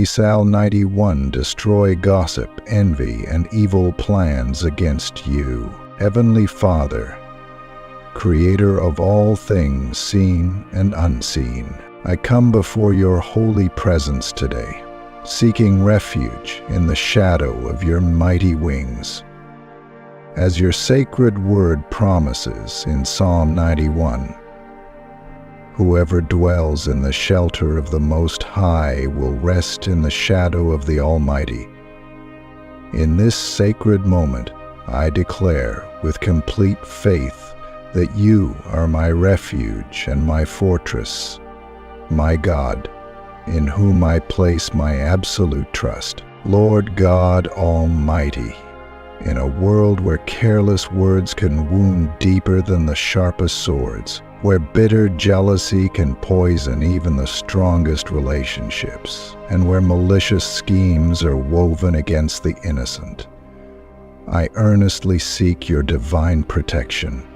Psalm 91. Destroy gossip, envy, and evil plans against you. Heavenly Father, Creator of all things seen and unseen, I come before your holy presence today, seeking refuge in the shadow of your mighty wings. As your sacred word promises in Psalm 91, whoever dwells in the shelter of the Most High will rest in the shadow of the Almighty. In this sacred moment, I declare with complete faith that you are my refuge and my fortress, my God, in whom I place my absolute trust. Lord God Almighty, in a world where careless words can wound deeper than the sharpest swords, where bitter jealousy can poison even the strongest relationships, and where malicious schemes are woven against the innocent, I earnestly seek your divine protection.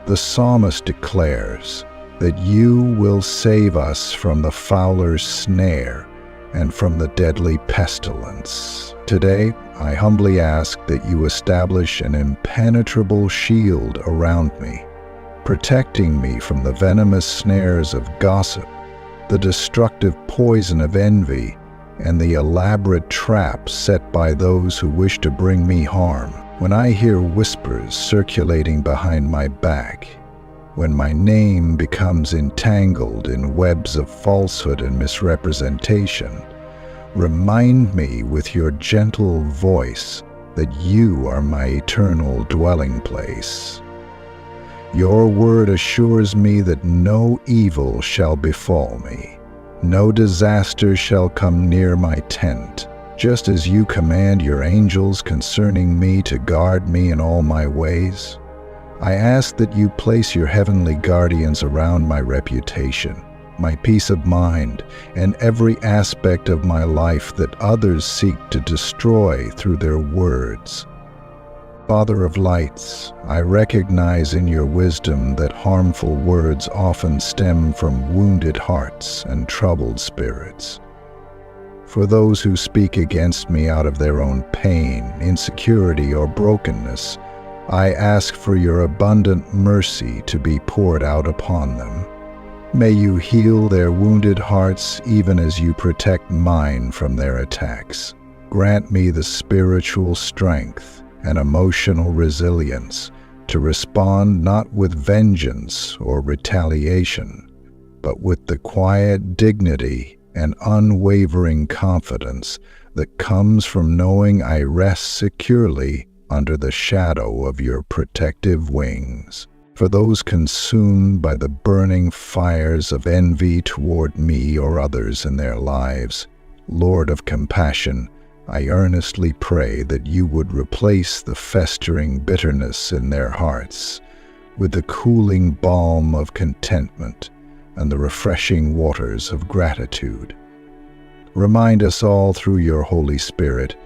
The psalmist declares that you will save us from the fowler's snare and from the deadly pestilence. Today, I humbly ask that you establish an impenetrable shield around me, protecting me from the venomous snares of gossip, the destructive poison of envy, and the elaborate traps set by those who wish to bring me harm. When I hear whispers circulating behind my back, when my name becomes entangled in webs of falsehood and misrepresentation, remind me with your gentle voice that you are my eternal dwelling place. Your word assures me that no evil shall befall me, no disaster shall come near my tent, just as you command your angels concerning me to guard me in all my ways. I ask that you place your heavenly guardians around my reputation, my peace of mind, and every aspect of my life that others seek to destroy through their words. Father of lights, I recognize in your wisdom that harmful words often stem from wounded hearts and troubled spirits. For those who speak against me out of their own pain, insecurity, or brokenness, I ask for your abundant mercy to be poured out upon them. May you heal their wounded hearts even as you protect mine from their attacks. Grant me the spiritual strength and emotional resilience to respond not with vengeance or retaliation, but with the quiet dignity and unwavering confidence that comes from knowing I rest securely under the shadow of your protective wings. For those consumed by the burning fires of envy toward me or others in their lives, Lord of compassion, I earnestly pray that you would replace the festering bitterness in their hearts with the cooling balm of contentment and the refreshing waters of gratitude. Remind us all through your Holy Spirit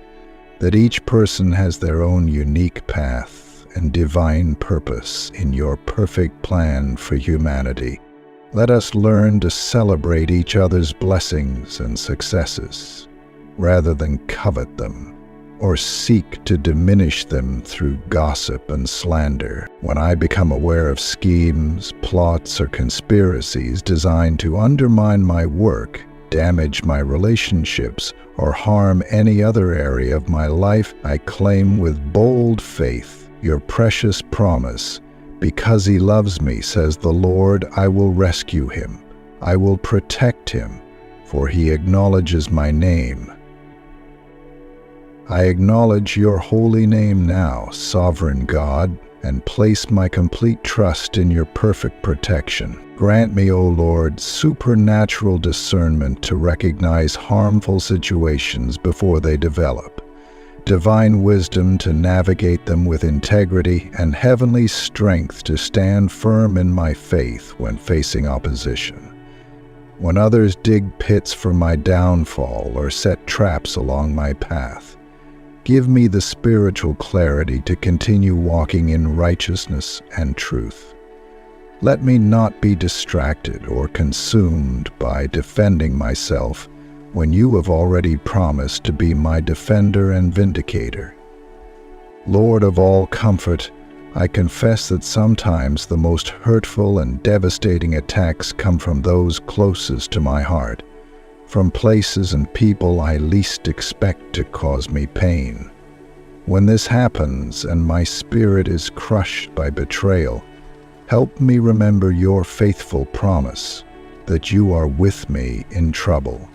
that each person has their own unique path and divine purpose in your perfect plan for humanity. Let us learn to celebrate each other's blessings and successes, rather than covet them or seek to diminish them through gossip and slander. When I become aware of schemes, plots, or conspiracies designed to undermine my work, damage my relationships, or harm any other area of my life, I claim with bold faith your precious promise. Because he loves me, says the Lord, I will rescue him. I will protect him, for he acknowledges my name. I acknowledge your holy name now, sovereign God, and place my complete trust in your perfect protection. Grant me, O Lord, supernatural discernment to recognize harmful situations before they develop, divine wisdom to navigate them with integrity, and heavenly strength to stand firm in my faith when facing opposition. When others dig pits for my downfall or set traps along my path, give me the spiritual clarity to continue walking in righteousness and truth. Let me not be distracted or consumed by defending myself, when you have already promised to be my defender and vindicator. Lord of all comfort, I confess that sometimes the most hurtful and devastating attacks come from those closest to my heart, from places and people I least expect to cause me pain. When this happens and my spirit is crushed by betrayal, help me remember your faithful promise that you are with me in trouble.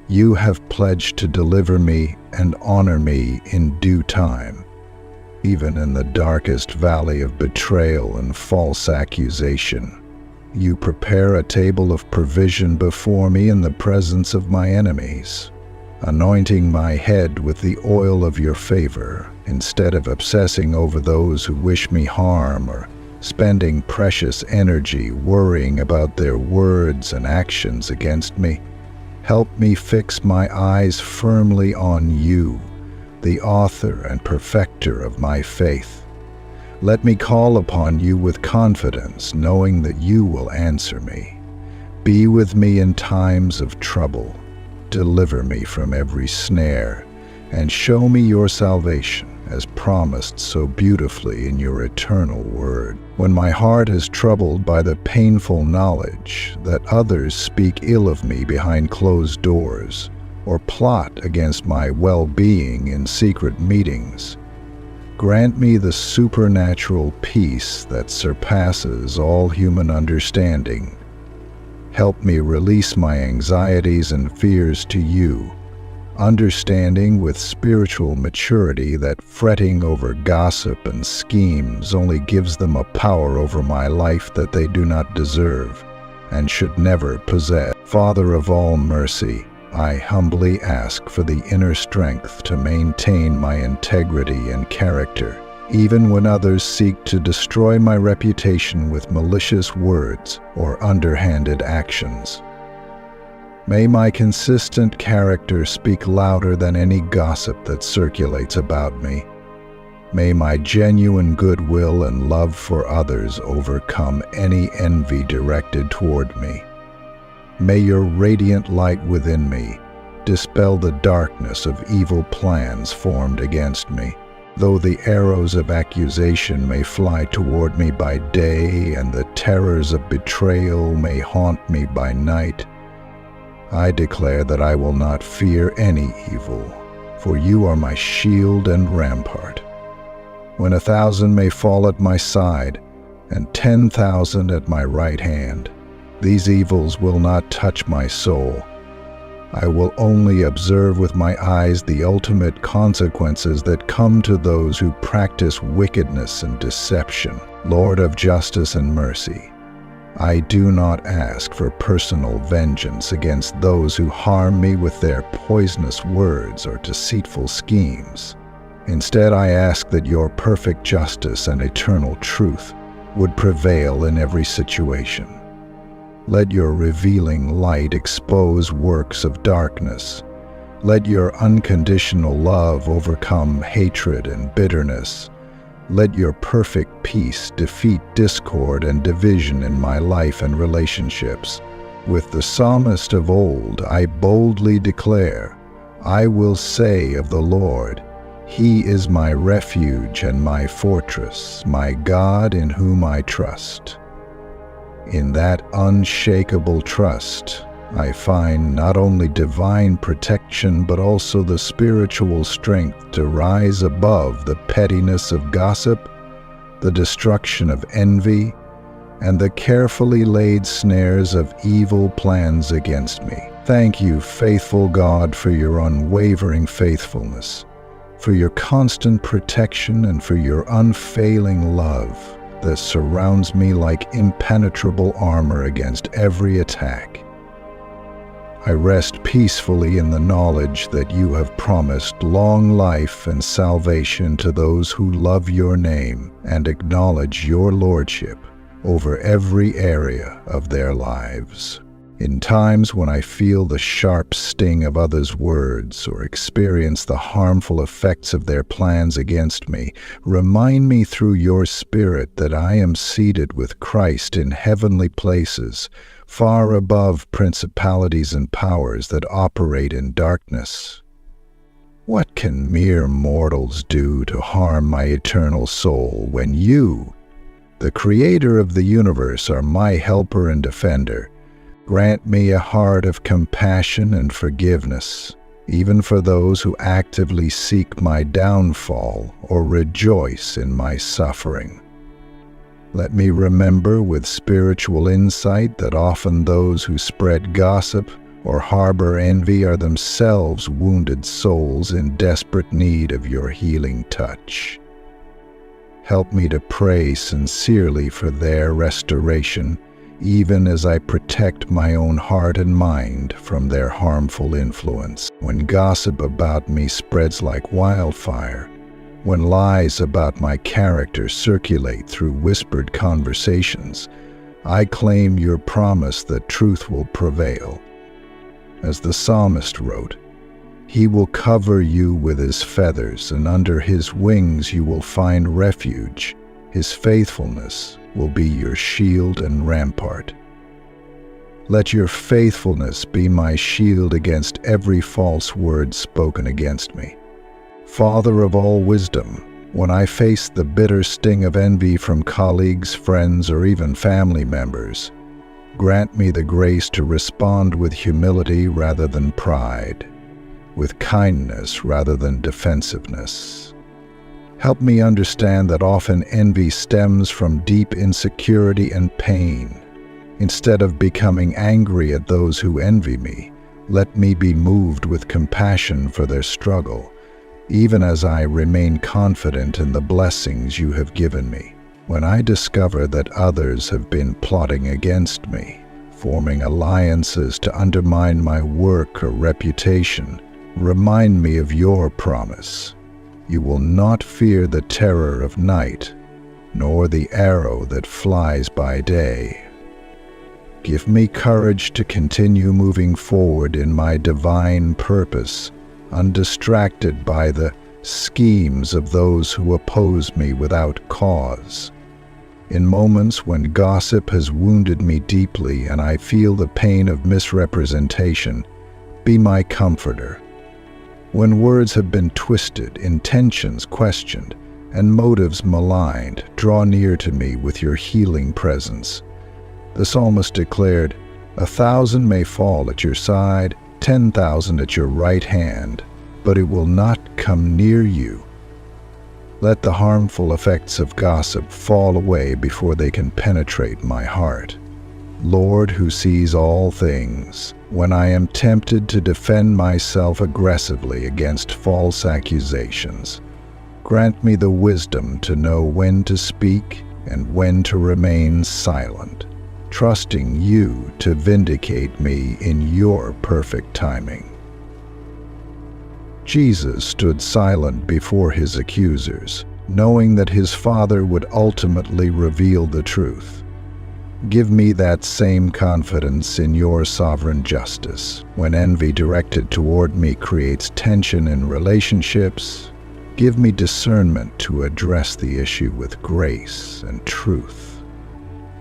You have pledged to deliver me and honor me in due time. Even in the darkest valley of betrayal and false accusation, you prepare a table of provision before me in the presence of my enemies, anointing my head with the oil of your favor, instead of obsessing over those who wish me harm or spending precious energy worrying about their words and actions against me. Help me fix my eyes firmly on you, the author and perfecter of my faith. Let me call upon you with confidence, knowing that you will answer me. Be with me in times of trouble. Deliver me from every snare, and show me your salvation, as promised so beautifully in your eternal word. When my heart is troubled by the painful knowledge that others speak ill of me behind closed doors, or plot against my well-being in secret meetings, grant me the supernatural peace that surpasses all human understanding. Help me release my anxieties and fears to you, understanding with spiritual maturity that fretting over gossip and schemes only gives them a power over my life that they do not deserve and should never possess. Father of all mercy, I humbly ask for the inner strength to maintain my integrity and character, even when others seek to destroy my reputation with malicious words or underhanded actions. May my consistent character speak louder than any gossip that circulates about me. May my genuine goodwill and love for others overcome any envy directed toward me. May your radiant light within me dispel the darkness of evil plans formed against me. Though the arrows of accusation may fly toward me by day and the terrors of betrayal may haunt me by night, I declare that I will not fear any evil, for you are my shield and rampart. When 1,000 may fall at my side and 10,000 at my right hand, these evils will not touch my soul. I will only observe with my eyes the ultimate consequences that come to those who practice wickedness and deception. Lord of justice and mercy, I do not ask for personal vengeance against those who harm me with their poisonous words or deceitful schemes. Instead, I ask that your perfect justice and eternal truth would prevail in every situation. Let your revealing light expose works of darkness. Let your unconditional love overcome hatred and bitterness. Let your perfect peace defeat discord and division in my life and relationships. With the psalmist of old, I boldly declare, I will say of the Lord, He is my refuge and my fortress, my God in whom I trust. In that unshakable trust, I find not only divine protection but also the spiritual strength to rise above the pettiness of gossip, the destruction of envy, and the carefully laid snares of evil plans against me. Thank you, faithful God, for your unwavering faithfulness, for your constant protection, and for your unfailing love that surrounds me like impenetrable armor against every attack. I rest peacefully in the knowledge that you have promised long life and salvation to those who love your name and acknowledge your lordship over every area of their lives. In times when I feel the sharp sting of others' words or experience the harmful effects of their plans against me, remind me through your Spirit that I am seated with Christ in heavenly places, far above principalities and powers that operate in darkness. What can mere mortals do to harm my eternal soul when you, the Creator of the universe, are my helper and defender? Grant me a heart of compassion and forgiveness, even for those who actively seek my downfall or rejoice in my suffering. Let me remember with spiritual insight that often those who spread gossip or harbor envy are themselves wounded souls in desperate need of your healing touch. Help me to pray sincerely for their restoration, even as I protect my own heart and mind from their harmful influence. When gossip about me spreads like wildfire, when lies about my character circulate through whispered conversations, I claim your promise that truth will prevail. As the psalmist wrote, "He will cover you with his feathers, and under his wings you will find refuge. His faithfulness will be your shield and rampart." Let your faithfulness be my shield against every false word spoken against me. Father of all wisdom, when I face the bitter sting of envy from colleagues, friends, or even family members, grant me the grace to respond with humility rather than pride, with kindness rather than defensiveness. Help me understand that often envy stems from deep insecurity and pain. Instead of becoming angry at those who envy me, let me be moved with compassion for their struggle, even as I remain confident in the blessings you have given me. When I discover that others have been plotting against me, forming alliances to undermine my work or reputation, remind me of your promise. You will not fear the terror of night, nor the arrow that flies by day. Give me courage to continue moving forward in my divine purpose, undistracted by the schemes of those who oppose me without cause. In moments when gossip has wounded me deeply and I feel the pain of misrepresentation, be my comforter. When words have been twisted, intentions questioned, and motives maligned, draw near to me with your healing presence. The psalmist declared, "1,000 may fall at your side, 10,000 at your right hand, but it will not come near you." Let the harmful effects of gossip fall away before they can penetrate my heart. Lord, who sees all things, when I am tempted to defend myself aggressively against false accusations, grant me the wisdom to know when to speak and when to remain silent, trusting you to vindicate me in your perfect timing. Jesus stood silent before his accusers, knowing that his Father would ultimately reveal the truth. Give me that same confidence in your sovereign justice. When envy directed toward me creates tension in relationships, give me discernment to address the issue with grace and truth.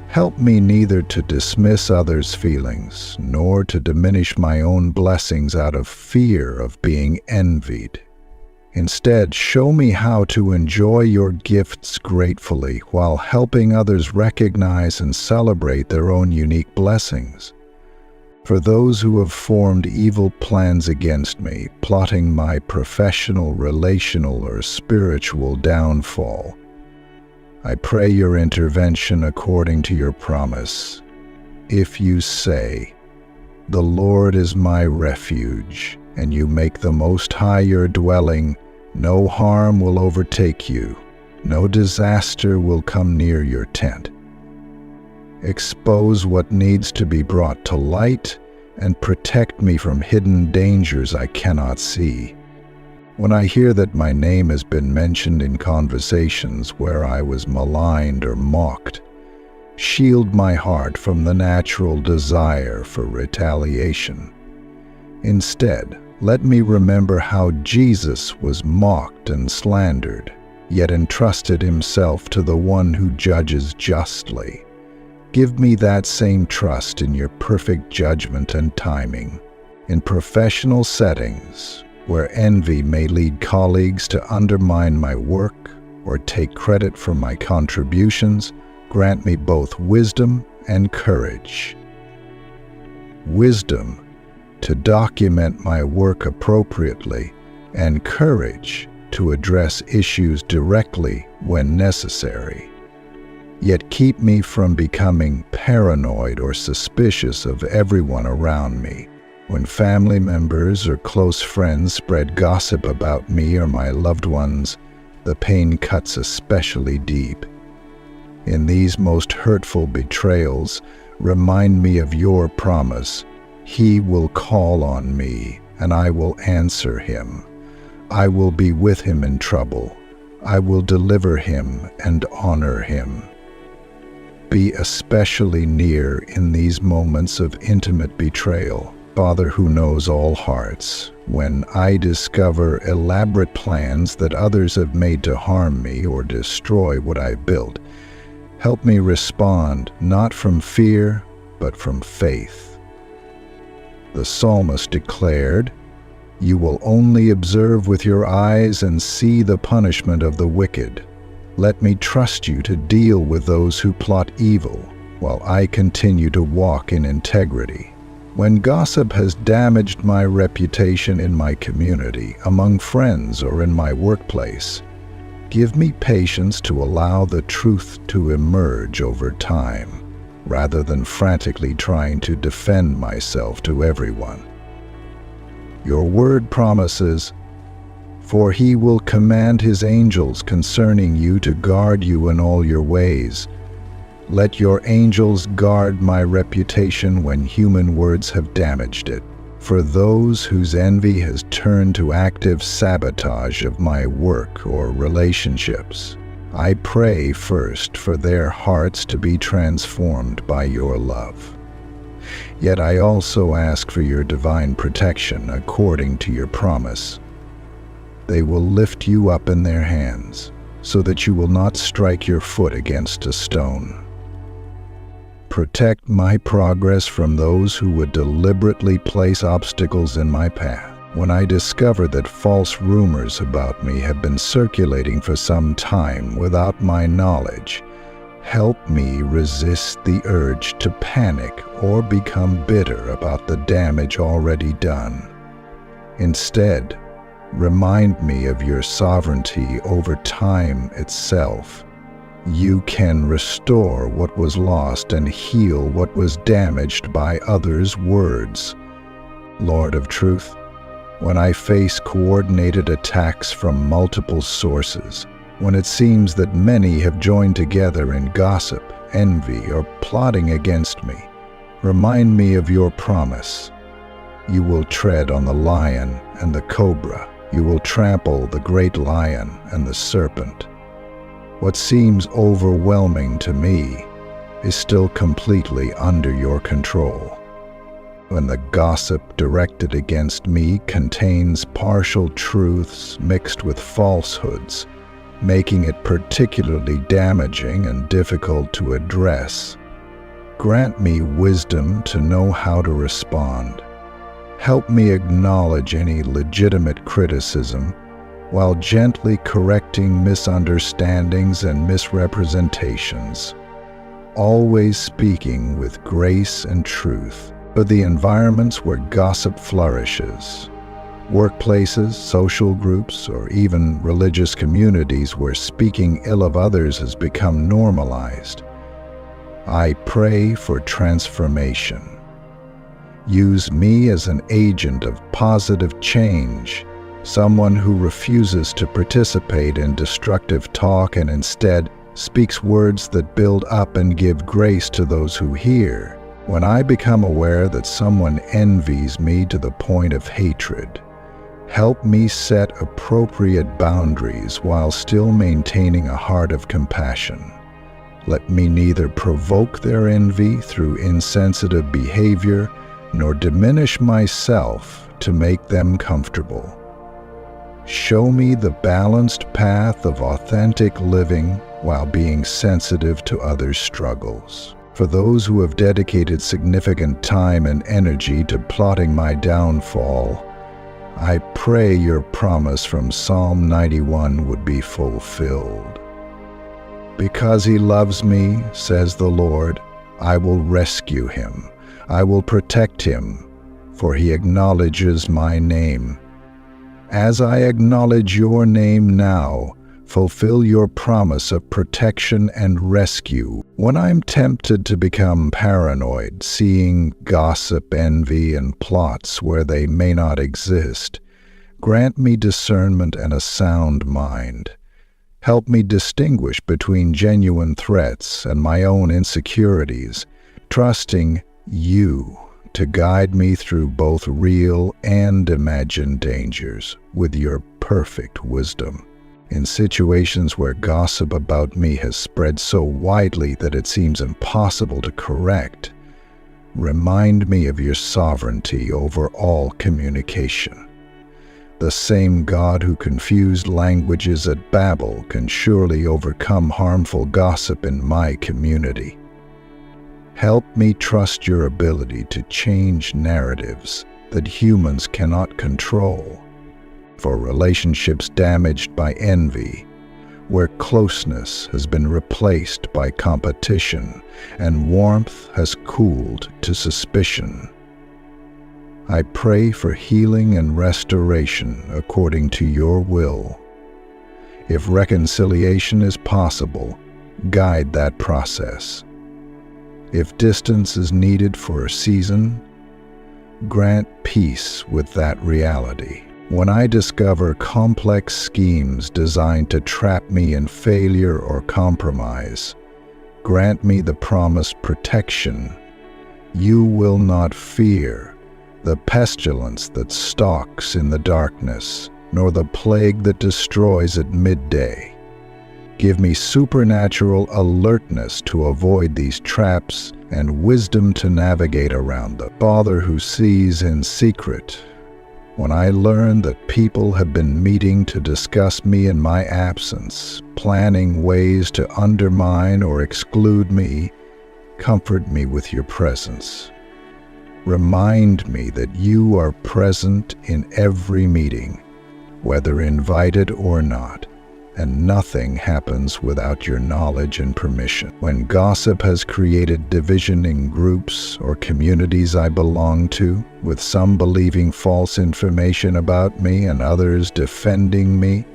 Help me neither to dismiss others' feelings, nor to diminish my own blessings out of fear of being envied. Instead, show me how to enjoy your gifts gratefully while helping others recognize and celebrate their own unique blessings. For those who have formed evil plans against me, plotting my professional, relational, or spiritual downfall, I pray your intervention according to your promise. If you say, "The Lord is my refuge," and you make the Most High your dwelling, no harm will overtake you, no disaster will come near your tent. Expose what needs to be brought to light and protect me from hidden dangers I cannot see. When I hear that my name has been mentioned in conversations where I was maligned or mocked, shield my heart from the natural desire for retaliation. Instead, let me remember how Jesus was mocked and slandered, yet entrusted himself to the one who judges justly. Give me that same trust in your perfect judgment and timing. In professional settings, where envy may lead colleagues to undermine my work or take credit for my contributions, grant me both wisdom and courage. Wisdom to document my work appropriately, and courage to address issues directly when necessary. Yet keep me from becoming paranoid or suspicious of everyone around me. When family members or close friends spread gossip about me or my loved ones, the pain cuts especially deep. In these most hurtful betrayals, remind me of your promise. He will call on me, and I will answer him. I will be with him in trouble. I will deliver him and honor him. Be especially near in these moments of intimate betrayal. Father who knows all hearts, when I discover elaborate plans that others have made to harm me or destroy what I've built, help me respond not from fear, but from faith. The psalmist declared, "You will only observe with your eyes and see the punishment of the wicked. Let me trust you to deal with those who plot evil, while I continue to walk in integrity." When gossip has damaged my reputation in my community, among friends, or in my workplace, give me patience to allow the truth to emerge over time, rather than frantically trying to defend myself to everyone. Your word promises, "For he will command his angels concerning you to guard you in all your ways. Let your angels guard my reputation when human words have damaged it." For those whose envy has turned to active sabotage of my work or relationships, I pray first for their hearts to be transformed by your love. Yet I also ask for your divine protection according to your promise. They will lift you up in their hands, so that you will not strike your foot against a stone. Protect my progress from those who would deliberately place obstacles in my path. When I discover that false rumors about me have been circulating for some time without my knowledge, help me resist the urge to panic or become bitter about the damage already done. Instead, remind me of your sovereignty over time itself. You can restore what was lost and heal what was damaged by others' words. Lord of truth, when I face coordinated attacks from multiple sources, when it seems that many have joined together in gossip, envy, or plotting against me, remind me of your promise. You will tread on the lion and the cobra. You will trample the great lion and the serpent. What seems overwhelming to me is still completely under your control. When the gossip directed against me contains partial truths mixed with falsehoods, making it particularly damaging and difficult to address, grant me wisdom to know how to respond. Help me acknowledge any legitimate criticism while gently correcting misunderstandings and misrepresentations, always speaking with grace and truth. For the environments where gossip flourishes, workplaces, social groups, or even religious communities where speaking ill of others has become normalized, I pray for transformation. Use me as an agent of positive change, someone who refuses to participate in destructive talk and instead speaks words that build up and give grace to those who hear. When I become aware that someone envies me to the point of hatred, help me set appropriate boundaries while still maintaining a heart of compassion. Let me neither provoke their envy through insensitive behavior nor diminish myself to make them comfortable. Show me the balanced path of authentic living while being sensitive to others' struggles. For those who have dedicated significant time and energy to plotting my downfall, I pray your promise from Psalm 91 would be fulfilled. Because he loves me, says the Lord, I will rescue him. I will protect him, for he acknowledges my name. As I acknowledge your name now, fulfill your promise of protection and rescue. When I'm tempted to become paranoid, seeing gossip, envy, and plots where they may not exist, grant me discernment and a sound mind. Help me distinguish between genuine threats and my own insecurities, trusting you to guide me through both real and imagined dangers with your perfect wisdom. In situations where gossip about me has spread so widely that it seems impossible to correct, remind me of your sovereignty over all communication. The same God who confused languages at Babel can surely overcome harmful gossip in my community. Help me trust your ability to change narratives that humans cannot control. For relationships damaged by envy, where closeness has been replaced by competition and warmth has cooled to suspicion, I pray for healing and restoration according to your will. If reconciliation is possible, guide that process. If distance is needed for a season, grant peace with that reality. When I discover complex schemes designed to trap me in failure or compromise, grant me the promised protection. You will not fear the pestilence that stalks in the darkness, nor the plague that destroys at midday. Give me supernatural alertness to avoid these traps and wisdom to navigate around them. Father who sees in secret, when I learn that people have been meeting to discuss me in my absence, planning ways to undermine or exclude me, comfort me with your presence. Remind me that you are present in every meeting, whether invited or not, and nothing happens without your knowledge and permission. When gossip has created division in groups or communities I belong to, with some believing false information about me and others defending me,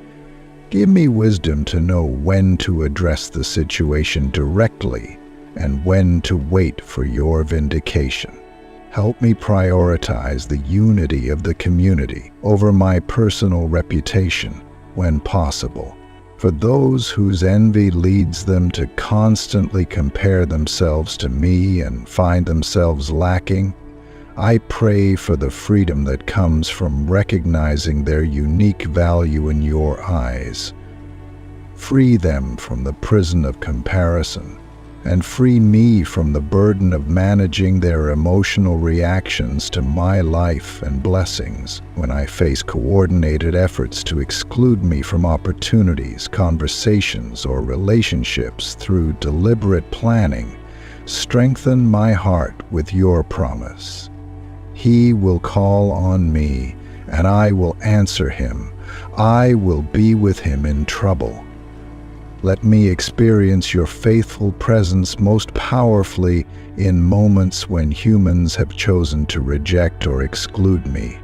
give me wisdom to know when to address the situation directly and when to wait for your vindication. Help me prioritize the unity of the community over my personal reputation when possible. For those whose envy leads them to constantly compare themselves to me and find themselves lacking, I pray for the freedom that comes from recognizing their unique value in your eyes. Free them from the prison of comparison, and free me from the burden of managing their emotional reactions to my life and blessings when I face coordinated efforts to exclude me from opportunities, conversations, or relationships through deliberate planning. Strengthen my heart with your promise. He will call on me, and I will answer him. I will be with him in trouble. Let me experience your faithful presence most powerfully in moments when humans have chosen to reject or exclude me.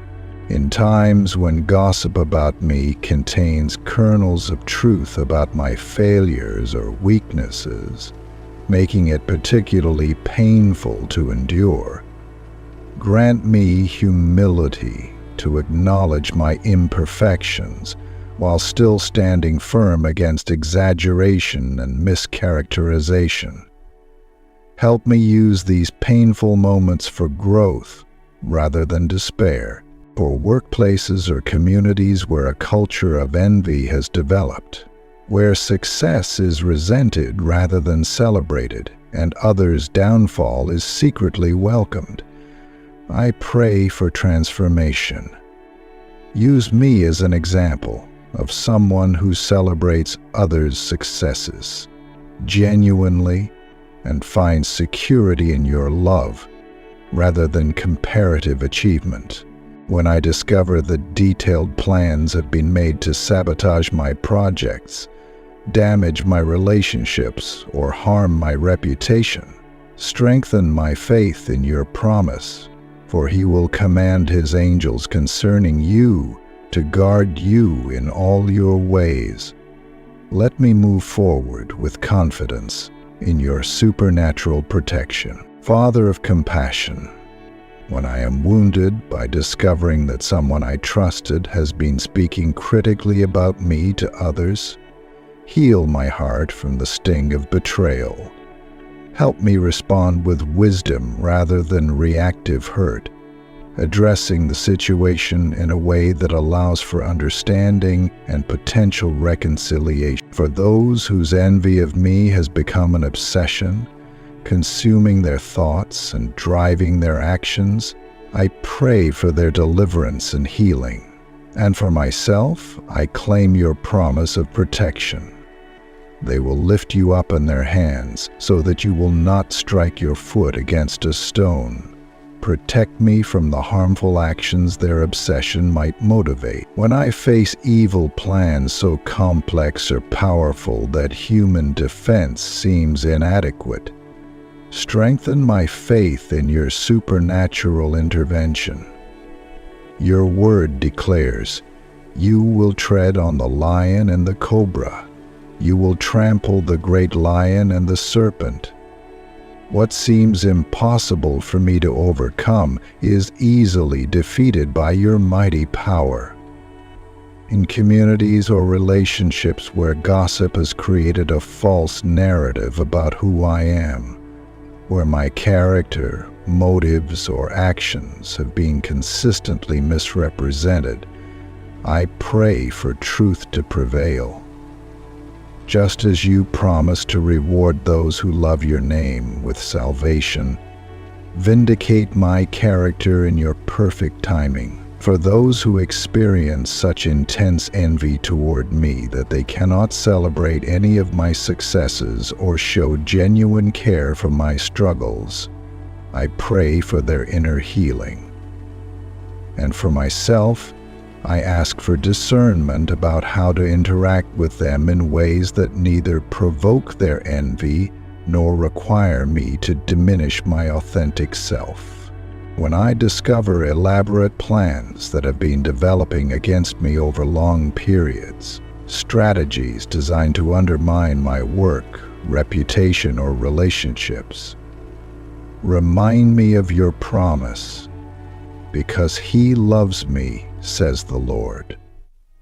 In times when gossip about me contains kernels of truth about my failures or weaknesses, making it particularly painful to endure. Grant me humility to acknowledge my imperfections while still standing firm against exaggeration and mischaracterization. Help me use these painful moments for growth rather than despair. For workplaces or communities where a culture of envy has developed, where success is resented rather than celebrated, and others' downfall is secretly welcomed, I pray for transformation. Use me as an example of someone who celebrates others' successes, genuinely and find security in your love rather than comparative achievement. When I discover that detailed plans have been made to sabotage my projects, damage my relationships, or harm my reputation, strengthen my faith in your promise, for he will command his angels concerning you to guard you in all your ways. Let me move forward with confidence in your supernatural protection. Father of compassion, when I am wounded by discovering that someone I trusted has been speaking critically about me to others, heal my heart from the sting of betrayal. Help me respond with wisdom rather than reactive hurt, addressing the situation in a way that allows for understanding and potential reconciliation. For those whose envy of me has become an obsession, consuming their thoughts and driving their actions, I pray for their deliverance and healing. And for myself, I claim your promise of protection. They will lift you up in their hands so that you will not strike your foot against a stone. Protect me from the harmful actions their obsession might motivate. When I face evil plans so complex or powerful that human defense seems inadequate, strengthen my faith in your supernatural intervention. Your word declares, "You will tread on the lion and the cobra. You will trample the great lion and the serpent." What seems impossible for me to overcome is easily defeated by your mighty power. In communities or relationships where gossip has created a false narrative about who I am, where my character, motives, or actions have been consistently misrepresented, I pray for truth to prevail. Just as you promise to reward those who love your name with salvation, vindicate my character in your perfect timing. For those who experience such intense envy toward me that they cannot celebrate any of my successes or show genuine care for my struggles, I pray for their inner healing. And for myself, I ask for discernment about how to interact with them in ways that neither provoke their envy nor require me to diminish my authentic self. When I discover elaborate plans that have been developing against me over long periods, strategies designed to undermine my work, reputation, or relationships, remind me of your promise. Because he loves me, says the Lord,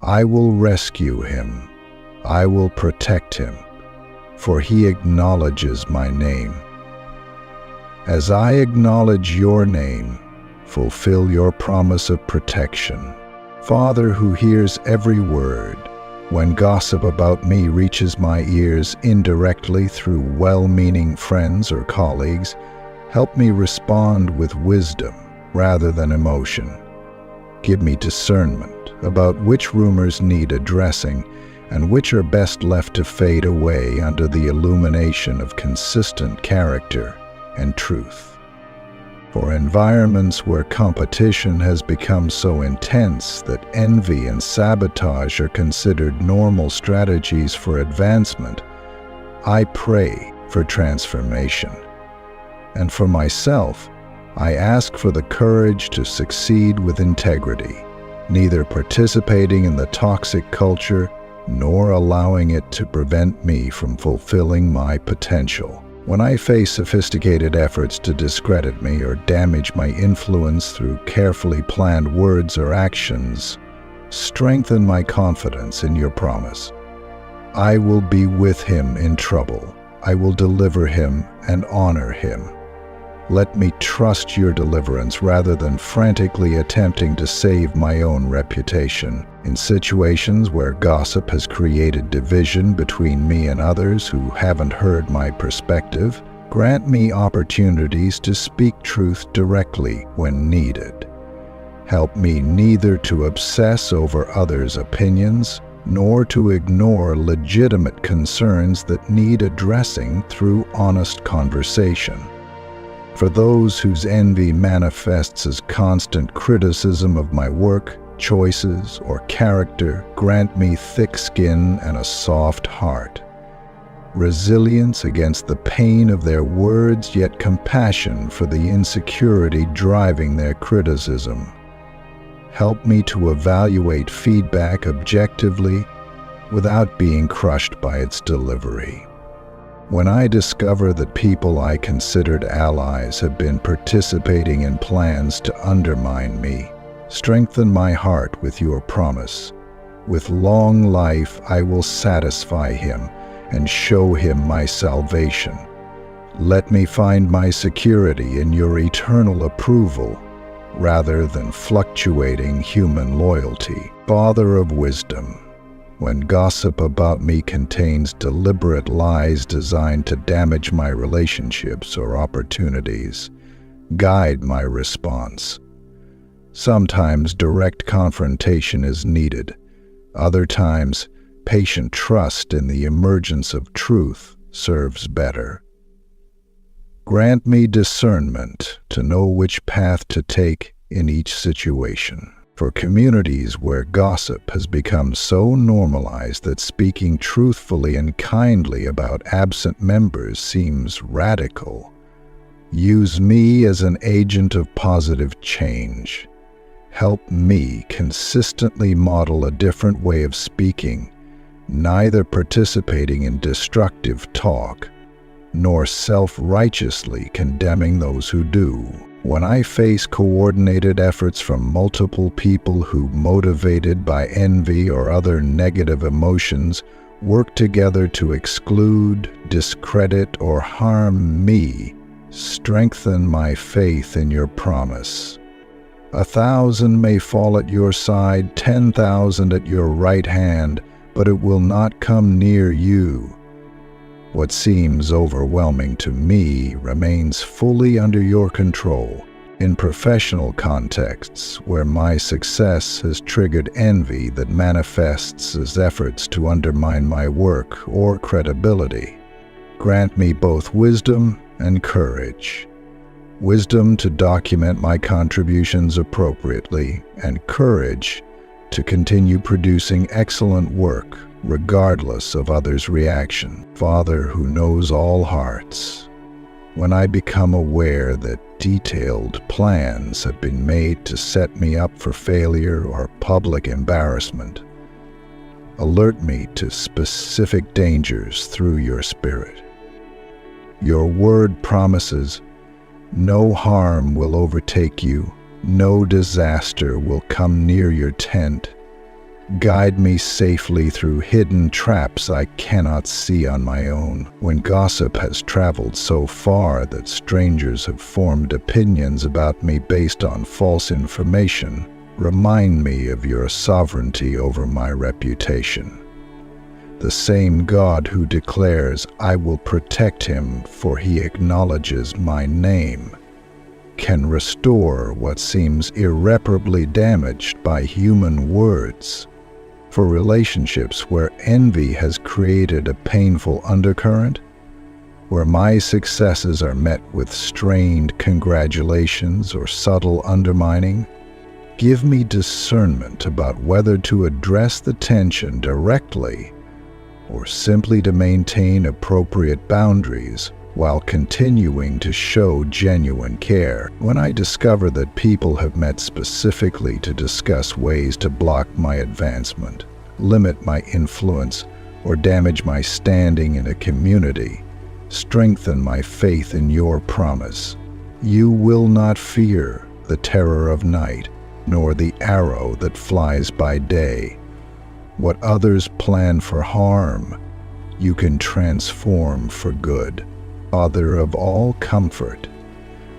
I will rescue him. I will protect him, for he acknowledges my name. As I acknowledge your name, fulfill your promise of protection. Father who hears every word, when gossip about me reaches my ears indirectly through well-meaning friends or colleagues, help me respond with wisdom rather than emotion. Give me discernment about which rumors need addressing and which are best left to fade away under the illumination of consistent character and truth. For environments where competition has become so intense that envy and sabotage are considered normal strategies for advancement, I pray for transformation. And for myself, I ask for the courage to succeed with integrity, neither participating in the toxic culture nor allowing it to prevent me from fulfilling my potential. When I face sophisticated efforts to discredit me or damage my influence through carefully planned words or actions, strengthen my confidence in your promise. I will be with him in trouble. I will deliver him and honor him. Let me trust your deliverance rather than frantically attempting to save my own reputation. In situations where gossip has created division between me and others who haven't heard my perspective, grant me opportunities to speak truth directly when needed. Help me neither to obsess over others' opinions nor to ignore legitimate concerns that need addressing through honest conversation. For those whose envy manifests as constant criticism of my work, choices, or character, grant me thick skin and a soft heart, resilience against the pain of their words, yet compassion for the insecurity driving their criticism. Help me to evaluate feedback objectively without being crushed by its delivery. When I discover that people I considered allies have been participating in plans to undermine me, strengthen my heart with your promise. With long life I will satisfy him and show him my salvation. Let me find my security in your eternal approval, rather than fluctuating human loyalty. Father of wisdom, when gossip about me contains deliberate lies designed to damage my relationships or opportunities, guide my response. Sometimes direct confrontation is needed. Other times, patient trust in the emergence of truth serves better. Grant me discernment to know which path to take in each situation. For communities where gossip has become so normalized that speaking truthfully and kindly about absent members seems radical, use me as an agent of positive change. Help me consistently model a different way of speaking, neither participating in destructive talk, nor self-righteously condemning those who do. When I face coordinated efforts from multiple people who, motivated by envy or other negative emotions, work together to exclude, discredit, or harm me, strengthen my faith in your promise. 1,000 may fall at your side, 10,000 at your right hand, but it will not come near you. What seems overwhelming to me remains fully under your control. In professional contexts where my success has triggered envy that manifests as efforts to undermine my work or credibility, grant me both wisdom and courage. Wisdom to document my contributions appropriately, and courage to continue producing excellent work regardless of others' reaction. Father who knows all hearts, when I become aware that detailed plans have been made to set me up for failure or public embarrassment, alert me to specific dangers through your Spirit. Your word promises, no harm will overtake you, no disaster will come near your tent. Guide me safely through hidden traps I cannot see on my own. When gossip has traveled so far that strangers have formed opinions about me based on false information, remind me of your sovereignty over my reputation. The same God who declares, I will protect him for he acknowledges my name, can restore what seems irreparably damaged by human words. For relationships where envy has created a painful undercurrent, where my successes are met with strained congratulations or subtle undermining, give me discernment about whether to address the tension directly or simply to maintain appropriate boundaries while continuing to show genuine care. When I discover that people have met specifically to discuss ways to block my advancement, limit my influence, or damage my standing in a community, strengthen my faith in your promise. You will not fear the terror of night, nor the arrow that flies by day. What others plan for harm, you can transform for good. Father of all comfort,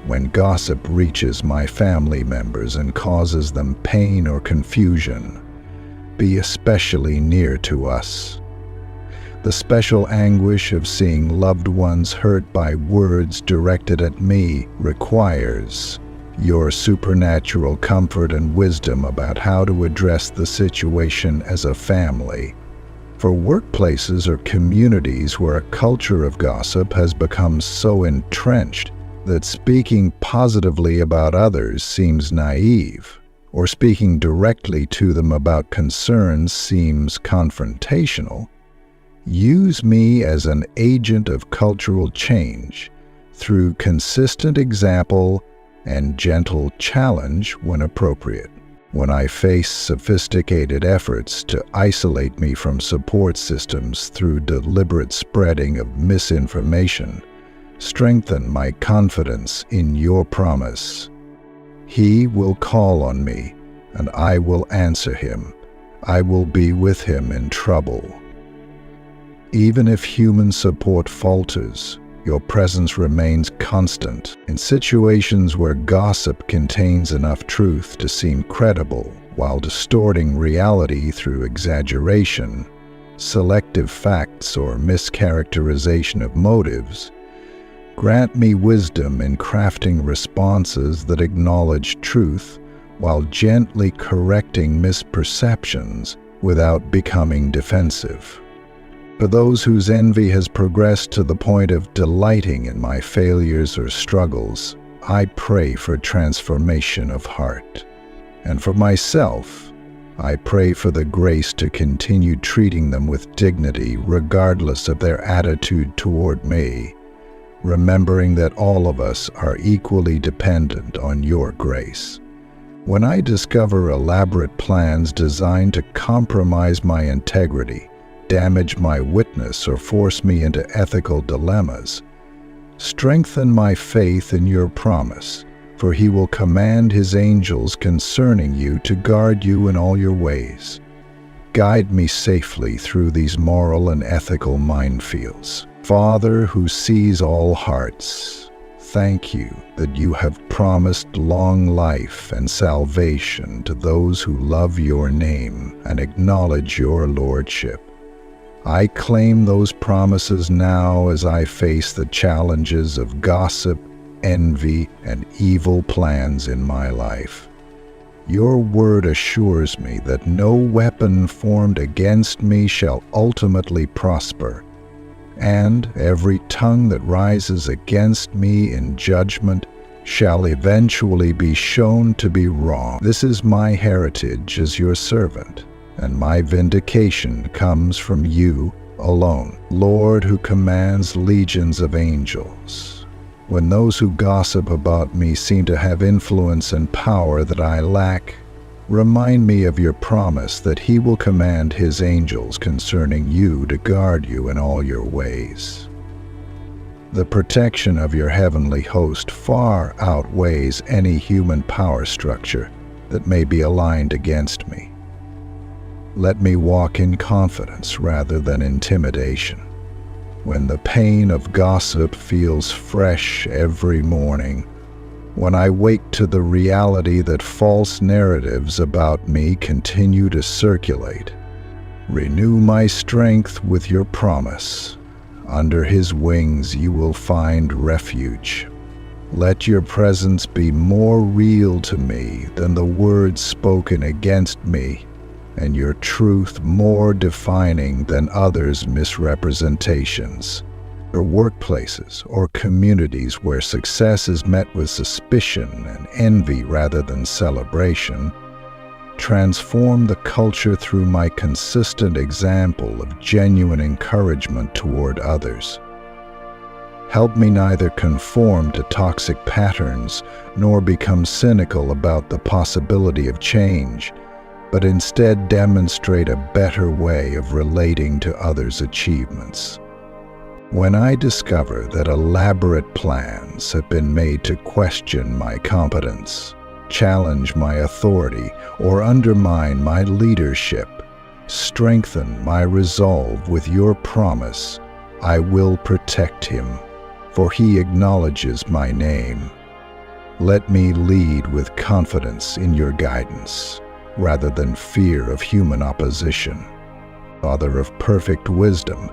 when gossip reaches my family members and causes them pain or confusion, be especially near to us. The special anguish of seeing loved ones hurt by words directed at me requires your supernatural comfort and wisdom about how to address the situation as a family. For workplaces or communities where a culture of gossip has become so entrenched that speaking positively about others seems naive, or speaking directly to them about concerns seems confrontational, use me as an agent of cultural change through consistent example and gentle challenge when appropriate. When I face sophisticated efforts to isolate me from support systems through deliberate spreading of misinformation, strengthen my confidence in your promise. He will call on me, and I will answer him. I will be with him in trouble. Even if human support falters, your presence remains constant. In situations where gossip contains enough truth to seem credible while distorting reality through exaggeration, selective facts, or mischaracterization of motives, grant me wisdom in crafting responses that acknowledge truth while gently correcting misperceptions without becoming defensive. For those whose envy has progressed to the point of delighting in my failures or struggles, I pray for transformation of heart. And for myself, I pray for the grace to continue treating them with dignity regardless of their attitude toward me, remembering that all of us are equally dependent on your grace. When I discover elaborate plans designed to compromise my integrity, damage my witness, or force me into ethical dilemmas, strengthen my faith in your promise, for he will command his angels concerning you to guard you in all your ways. Guide me safely through these moral and ethical minefields. Father who sees all hearts, thank you that you have promised long life and salvation to those who love your name and acknowledge your lordship. I claim those promises now as I face the challenges of gossip, envy, and evil plans in my life. Your word assures me that no weapon formed against me shall ultimately prosper, and every tongue that rises against me in judgment shall eventually be shown to be wrong. This is my heritage as your servant, and my vindication comes from you alone, Lord, who commands legions of angels. When those who gossip about me seem to have influence and power that I lack, remind me of your promise that he will command his angels concerning you to guard you in all your ways. The protection of your heavenly host far outweighs any human power structure that may be aligned against me. Let me walk in confidence rather than intimidation. When the pain of gossip feels fresh every morning, when I wake to the reality that false narratives about me continue to circulate, renew my strength with your promise. Under his wings you will find refuge. Let your presence be more real to me than the words spoken against me, and your truth more defining than others' misrepresentations. For workplaces or communities where success is met with suspicion and envy rather than celebration, transform the culture through my consistent example of genuine encouragement toward others. Help me neither conform to toxic patterns nor become cynical about the possibility of change, but instead demonstrate a better way of relating to others' achievements. When I discover that elaborate plans have been made to question my competence, challenge my authority, or undermine my leadership, strengthen my resolve with your promise, I will protect him, for he acknowledges my name. Let me lead with confidence in your guidance, rather than fear of human opposition. Father of perfect wisdom,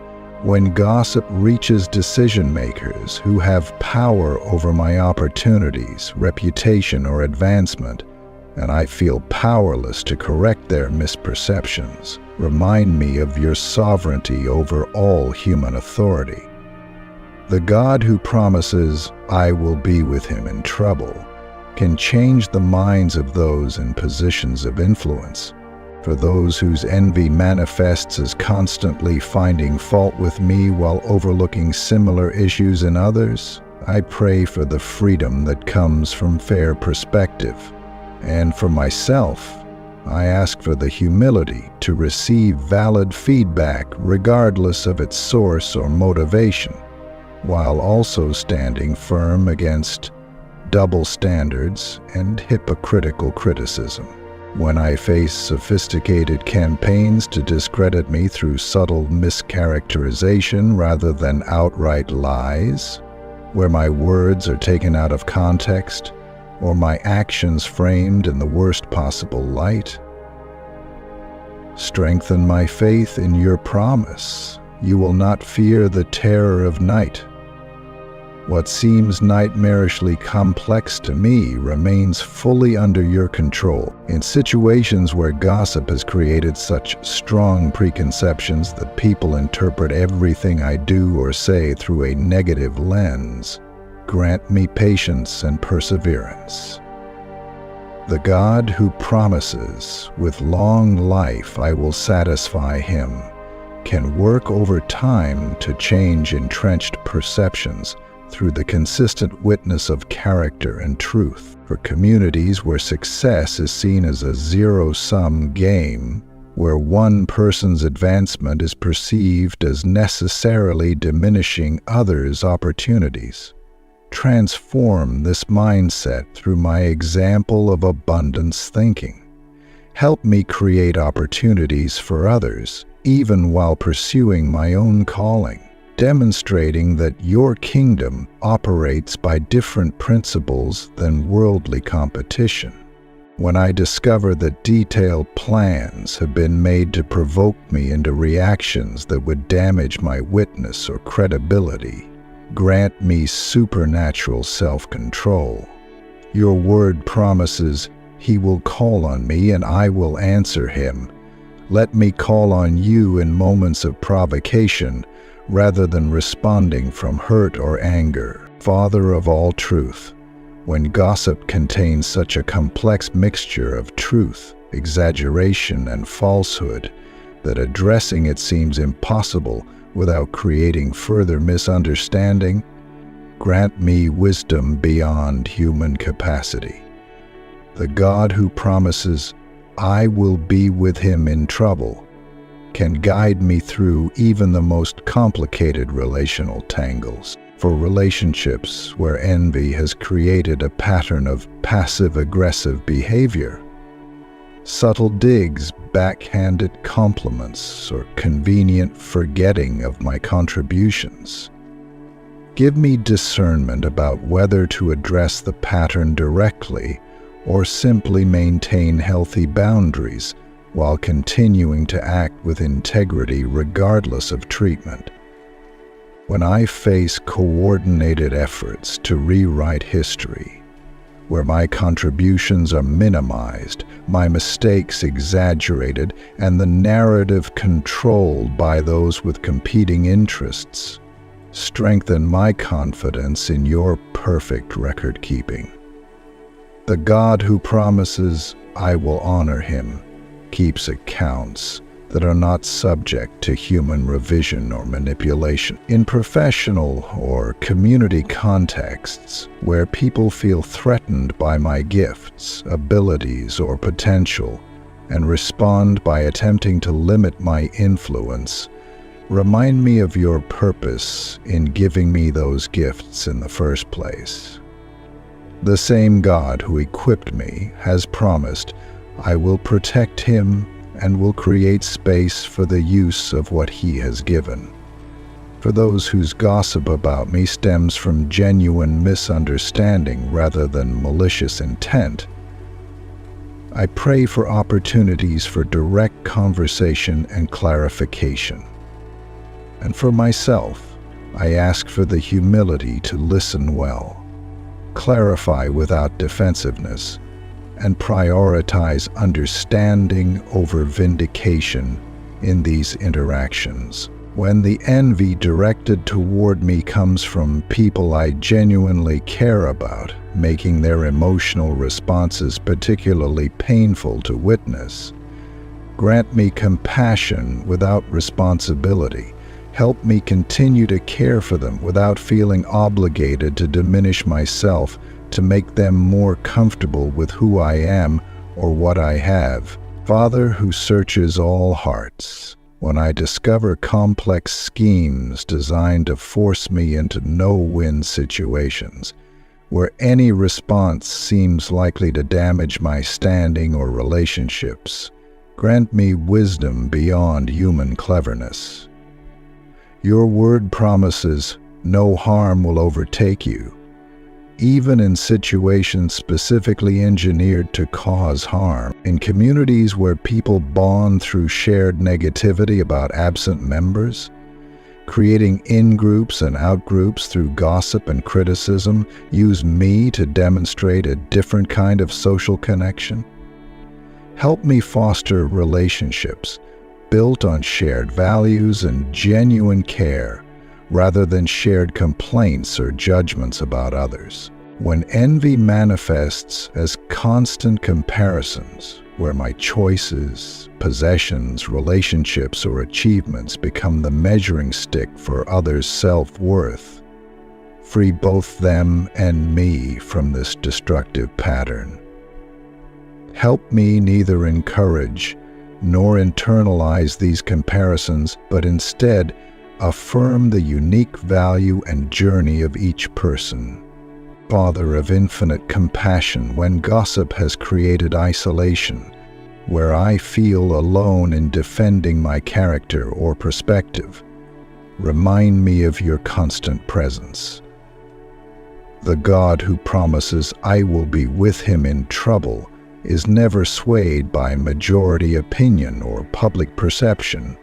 When gossip reaches decision-makers who have power over my opportunities, reputation, or advancement, and I feel powerless to correct their misperceptions, remind me of your sovereignty over all human authority. The God who promises, "I will be with him in trouble," can change the minds of those in positions of influence. For those whose envy manifests as constantly finding fault with me while overlooking similar issues in others, I pray for the freedom that comes from fair perspective. And for myself, I ask for the humility to receive valid feedback regardless of its source or motivation, while also standing firm against double standards and hypocritical criticism. When I face sophisticated campaigns to discredit me through subtle mischaracterization rather than outright lies, where my words are taken out of context or my actions framed in the worst possible light, strengthen my faith in your promise. You will not fear the terror of night. What seems nightmarishly complex to me remains fully under your control. In situations where gossip has created such strong preconceptions that people interpret everything I do or say through a negative lens, grant me patience and perseverance. The God who promises, "With long life I will satisfy him," can work over time to change entrenched perceptions through the consistent witness of character and truth. For communities where success is seen as a zero-sum game, where one person's advancement is perceived as necessarily diminishing others' opportunities, transform this mindset through my example of abundance thinking. Help me create opportunities for others, even while pursuing my own calling, demonstrating that your kingdom operates by different principles than worldly competition. When I discover that detailed plans have been made to provoke me into reactions that would damage my witness or credibility, grant me supernatural self-control. Your word promises, "He will call on me and I will answer him." Let me call on you in moments of provocation rather than responding from hurt or anger. Father of all truth, when gossip contains such a complex mixture of truth, exaggeration, and falsehood that addressing it seems impossible without creating further misunderstanding, grant me wisdom beyond human capacity. The God who promises, "I will be with him in trouble," can guide me through even the most complicated relational tangles. For relationships where envy has created a pattern of passive-aggressive behavior, subtle digs, backhanded compliments, or convenient forgetting of my contributions, give me discernment about whether to address the pattern directly or simply maintain healthy boundaries while continuing to act with integrity regardless of treatment. When I face coordinated efforts to rewrite history, where my contributions are minimized, my mistakes exaggerated, and the narrative controlled by those with competing interests, strengthen my confidence in your perfect record-keeping. The God who promises, "I will honor him," keeps accounts that are not subject to human revision or manipulation. In professional or community contexts where people feel threatened by my gifts, abilities, or potential, and respond by attempting to limit my influence, remind me of your purpose in giving me those gifts in the first place. The same God who equipped me has promised, "I will protect him and will create space for the use of what he has given." For those whose gossip about me stems from genuine misunderstanding rather than malicious intent, I pray for opportunities for direct conversation and clarification. And for myself, I ask for the humility to listen well, clarify without defensiveness, and prioritize understanding over vindication in these interactions. When the envy directed toward me comes from people I genuinely care about, making their emotional responses particularly painful to witness, grant me compassion without responsibility. Help me continue to care for them without feeling obligated to diminish myself to make them more comfortable with who I am or what I have. Father who searches all hearts, when I discover complex schemes designed to force me into no-win situations, where any response seems likely to damage my standing or relationships, grant me wisdom beyond human cleverness. Your word promises no harm will overtake you, even in situations specifically engineered to cause harm. In communities where people bond through shared negativity about absent members, creating in-groups and out-groups through gossip and criticism, use me to demonstrate a different kind of social connection. Help me foster relationships built on shared values and genuine care, rather than shared complaints or judgments about others. When envy manifests as constant comparisons, where my choices, possessions, relationships, or achievements become the measuring stick for others' self-worth, free both them and me from this destructive pattern. Help me neither encourage nor internalize these comparisons, but instead affirm the unique value and journey of each person. Father of infinite compassion, when gossip has created isolation, where I feel alone in defending my character or perspective, remind me of your constant presence. The God who promises I will be with him in trouble is never swayed by majority opinion or public perception,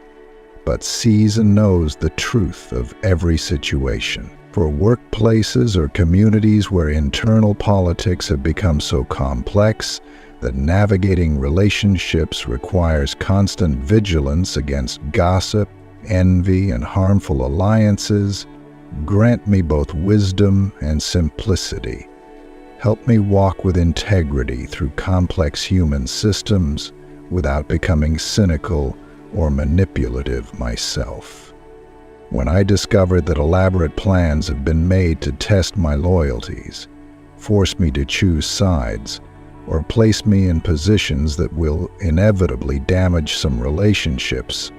but sees and knows the truth of every situation. For workplaces or communities where internal politics have become so complex that navigating relationships requires constant vigilance against gossip, envy, and harmful alliances, grant me both wisdom and simplicity. Help me walk with integrity through complex human systems without becoming cynical or manipulative myself. When I discover that elaborate plans have been made to test my loyalties, force me to choose sides, or place me in positions that will inevitably damage some relationships,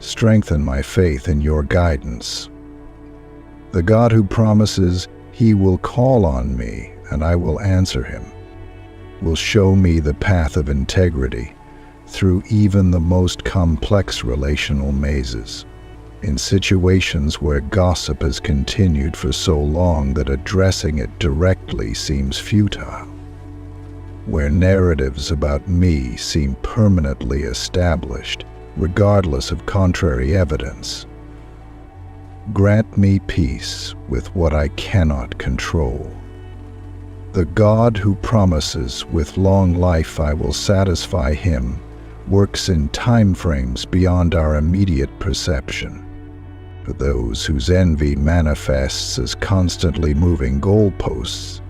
strengthen my faith in your guidance. The God who promises he will call on me and I will answer him, will show me the path of integrity through even the most complex relational mazes. In situations where gossip has continued for so long that addressing it directly seems futile, where narratives about me seem permanently established, regardless of contrary evidence, grant me peace with what I cannot control. The God who promises with long life I will satisfy him works in time frames beyond our immediate perception. For those whose envy manifests as constantly moving goalposts,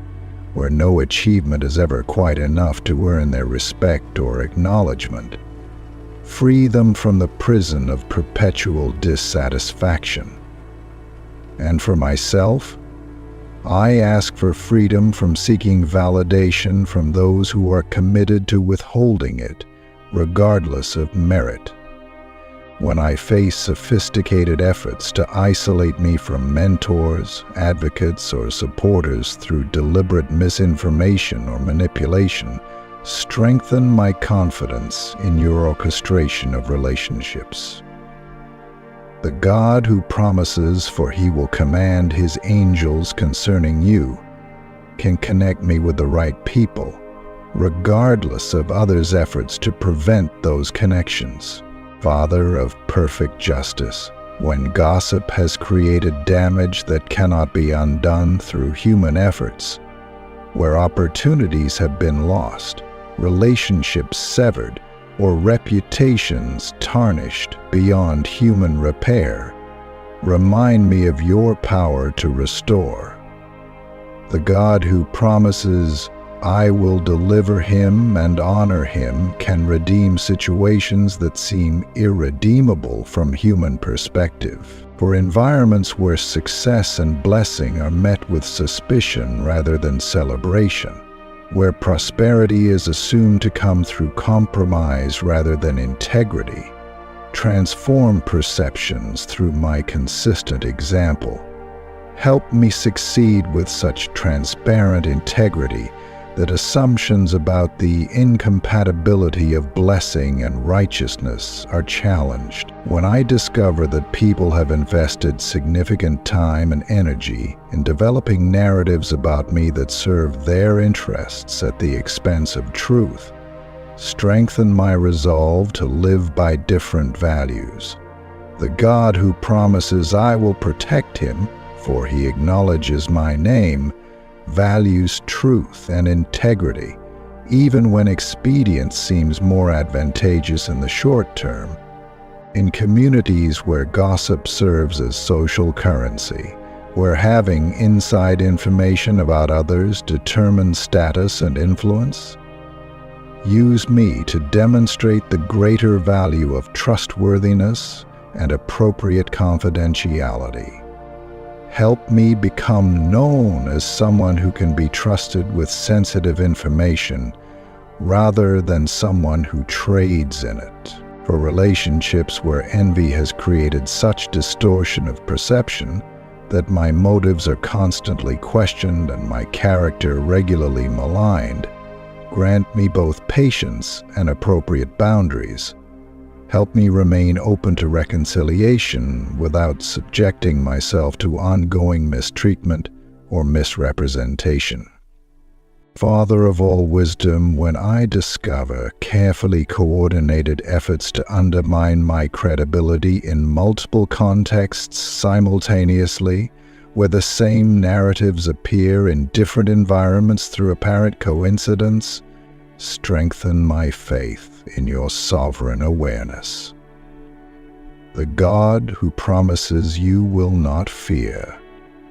where no achievement is ever quite enough to earn their respect or acknowledgement, free them from the prison of perpetual dissatisfaction. And for myself, I ask for freedom from seeking validation from those who are committed to withholding it, regardless of merit. When I face sophisticated efforts to isolate me from mentors, advocates, or supporters through deliberate misinformation or manipulation, strengthen my confidence in your orchestration of relationships. The God who promises, for he will command his angels concerning you, can connect me with the right people, regardless of others' efforts to prevent those connections. Father of perfect justice, When gossip has created damage that cannot be undone through human efforts, where opportunities have been lost, relationships severed, or reputations tarnished beyond human repair, remind me of your power to restore. The God who promises, "I will deliver him and honor him," can redeem situations that seem irredeemable from human perspective. For environments where success and blessing are met with suspicion rather than celebration, where prosperity is assumed to come through compromise rather than integrity, transform perceptions through my consistent example. Help me succeed with such transparent integrity that assumptions about the incompatibility of blessing and righteousness are challenged. When I discover that people have invested significant time and energy in developing narratives about me that serve their interests at the expense of truth, strengthen my resolve to live by different values. The God who promises I will protect him, for he acknowledges my name, values truth and integrity, even when expedience seems more advantageous in the short term. In communities where gossip serves as social currency, where having inside information about others determines status and influence, use me to demonstrate the greater value of trustworthiness and appropriate confidentiality. Help me become known as someone who can be trusted with sensitive information rather than someone who trades in it. For relationships where envy has created such distortion of perception that my motives are constantly questioned and my character regularly maligned, grant me both patience and appropriate boundaries. Help me remain open to reconciliation without subjecting myself to ongoing mistreatment or misrepresentation. Father of all wisdom, when I discover carefully coordinated efforts to undermine my credibility in multiple contexts simultaneously, where the same narratives appear in different environments through apparent coincidence, strengthen my faith in your sovereign awareness. The God who promises you will not fear,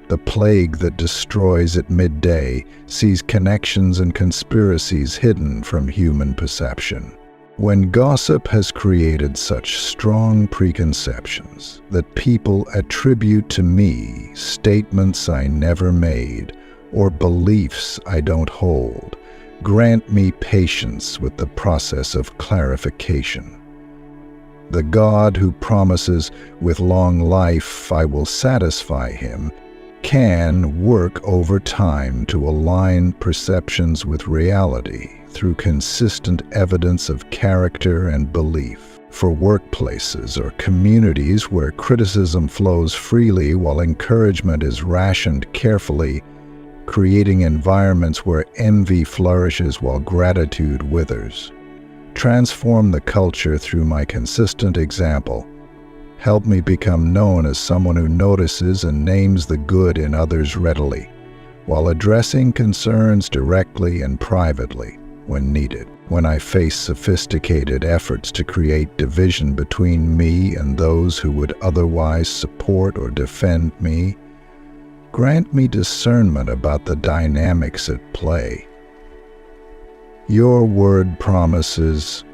the plague that destroys at midday, sees connections and conspiracies hidden from human perception. When gossip has created such strong preconceptions that people attribute to me statements I never made or beliefs I don't hold, grant me patience with the process of clarification. The God who promises, "With long life I will satisfy him," can work over time to align perceptions with reality through consistent evidence of character and belief. For workplaces or communities where criticism flows freely while encouragement is rationed carefully, creating environments where envy flourishes while gratitude withers. Transform the culture through my consistent example. Help me become known as someone who notices and names the good in others readily, while addressing concerns directly and privately when needed. When I face sophisticated efforts to create division between me and those who would otherwise support or defend me, grant me discernment about the dynamics at play. Your word promises,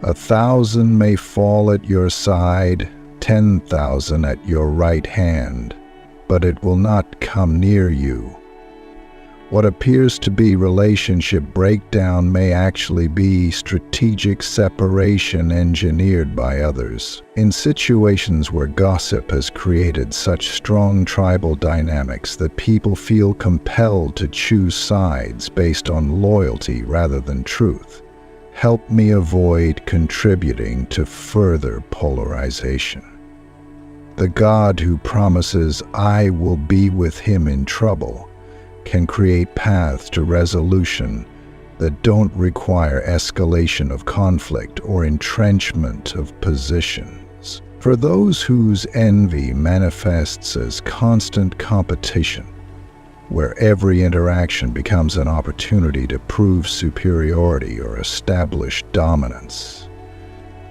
1,000 may fall at your side, 10,000 at your right hand, but it will not come near you. What appears to be relationship breakdown may actually be strategic separation engineered by others. In situations where gossip has created such strong tribal dynamics that people feel compelled to choose sides based on loyalty rather than truth, help me avoid contributing to further polarization. The God who promises I will be with him in trouble can create paths to resolution that don't require escalation of conflict or entrenchment of positions. For those whose envy manifests as constant competition, where every interaction becomes an opportunity to prove superiority or establish dominance,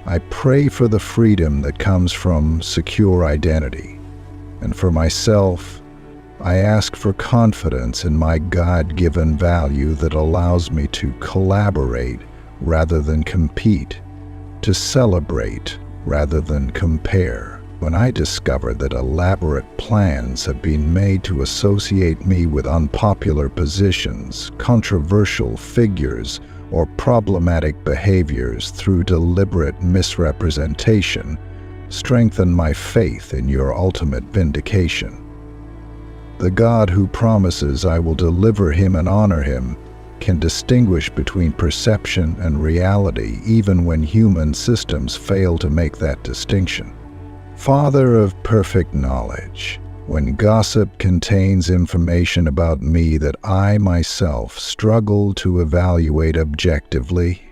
I pray for the freedom that comes from secure identity. And for myself, I ask for confidence in my God-given value that allows me to collaborate rather than compete, to celebrate rather than compare. When I discover that elaborate plans have been made to associate me with unpopular positions, controversial figures, or problematic behaviors through deliberate misrepresentation, strengthen my faith in your ultimate vindication. The God who promises I will deliver him and honor him can distinguish between perception and reality even when human systems fail to make that distinction. Father of perfect knowledge, when gossip contains information about me that I myself struggle to evaluate objectively,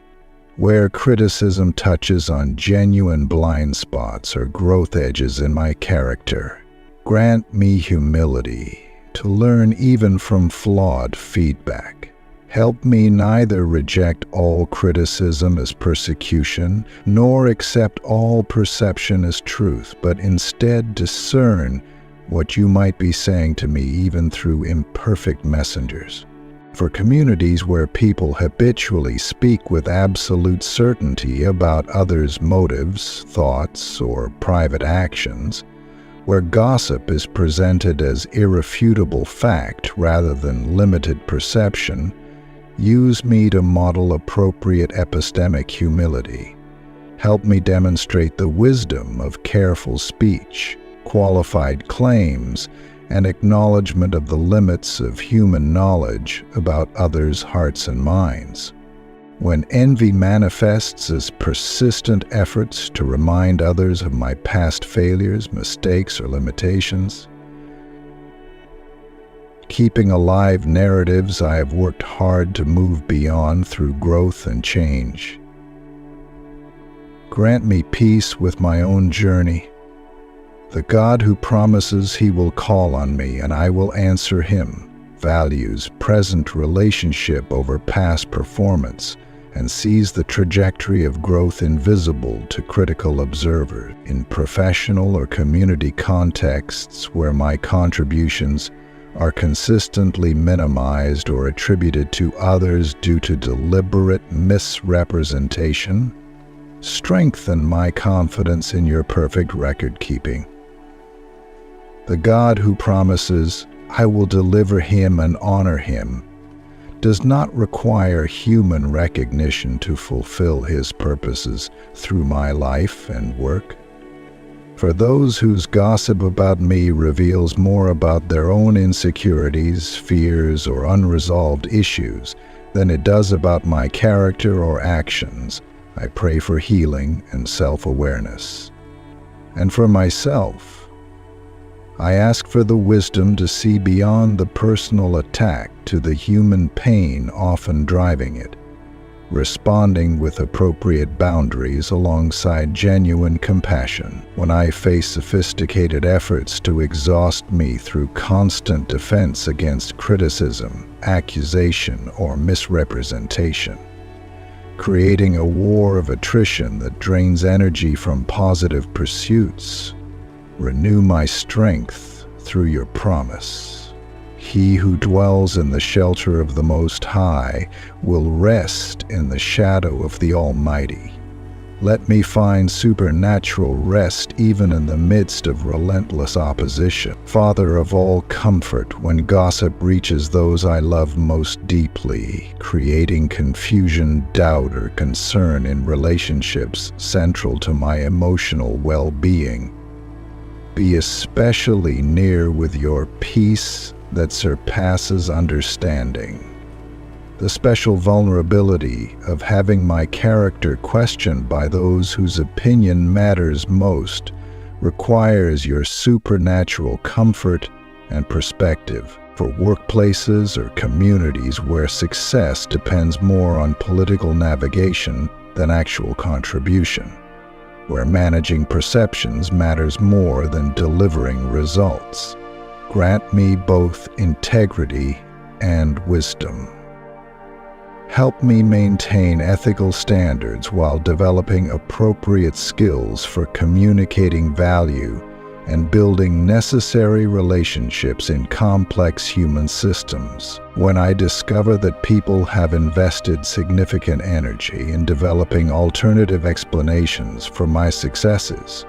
where criticism touches on genuine blind spots or growth edges in my character, grant me humility to learn even from flawed feedback. Help me neither reject all criticism as persecution, nor accept all perception as truth, but instead discern what you might be saying to me even through imperfect messengers. For communities where people habitually speak with absolute certainty about others' motives, thoughts, or private actions, where gossip is presented as irrefutable fact rather than limited perception, use me to model appropriate epistemic humility. Help me demonstrate the wisdom of careful speech, qualified claims, and acknowledgement of the limits of human knowledge about others' hearts and minds. When envy manifests as persistent efforts to remind others of my past failures, mistakes, or limitations, keeping alive narratives I have worked hard to move beyond through growth and change. Grant me peace with my own journey. The God who promises he will call on me and I will answer him values present relationship over past performance and sees the trajectory of growth invisible to critical observers. In professional or community contexts where my contributions are consistently minimized or attributed to others due to deliberate misrepresentation, strengthen my confidence in your perfect record-keeping. The God who promises, I will deliver him and honor him, does not require human recognition to fulfill his purposes through my life and work. For those whose gossip about me reveals more about their own insecurities, fears, or unresolved issues than it does about my character or actions, I pray for healing and self-awareness. And for myself, I ask for the wisdom to see beyond the personal attack to the human pain often driving it, responding with appropriate boundaries alongside genuine compassion. When I face sophisticated efforts to exhaust me through constant defense against criticism, accusation, or misrepresentation, creating a war of attrition that drains energy from positive pursuits, renew my strength through your promise. He who dwells in the shelter of the Most High will rest in the shadow of the Almighty. Let me find supernatural rest even in the midst of relentless opposition. Father of all comfort, when gossip reaches those I love most deeply, creating confusion, doubt, or concern in relationships central to my emotional well-being, be especially near with your peace that surpasses understanding. The special vulnerability of having my character questioned by those whose opinion matters most requires your supernatural comfort and perspective. For workplaces or communities where success depends more on political navigation than actual contribution, where managing perceptions matters more than delivering results. Grant me both integrity and wisdom. Help me maintain ethical standards while developing appropriate skills for communicating value and building necessary relationships in complex human systems. When I discover that people have invested significant energy in developing alternative explanations for my successes,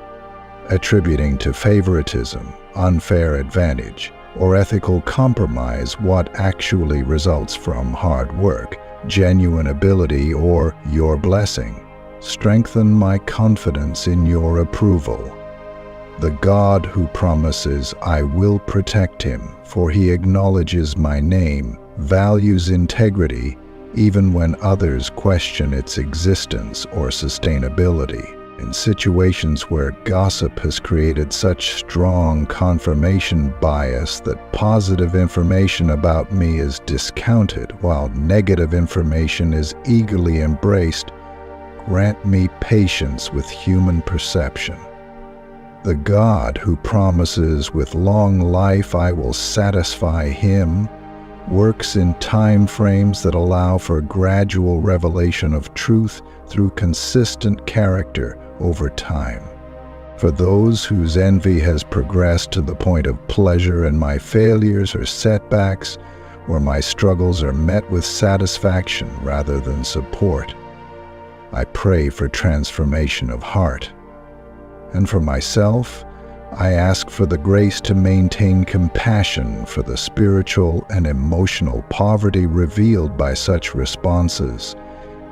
attributing to favoritism, unfair advantage, or ethical compromise what actually results from hard work, genuine ability, or your blessing, strengthen my confidence in your approval. The God who promises I will protect him, for he acknowledges my name, values integrity, even when others question its existence or sustainability. In situations where gossip has created such strong confirmation bias that positive information about me is discounted while negative information is eagerly embraced, grant me patience with human perception. The God who promises with long life I will satisfy him works in time frames that allow for gradual revelation of truth through consistent character over time. For those whose envy has progressed to the point of pleasure in my failures or setbacks, where my struggles are met with satisfaction rather than support, I pray for transformation of heart. And for myself, I ask for the grace to maintain compassion for the spiritual and emotional poverty revealed by such responses,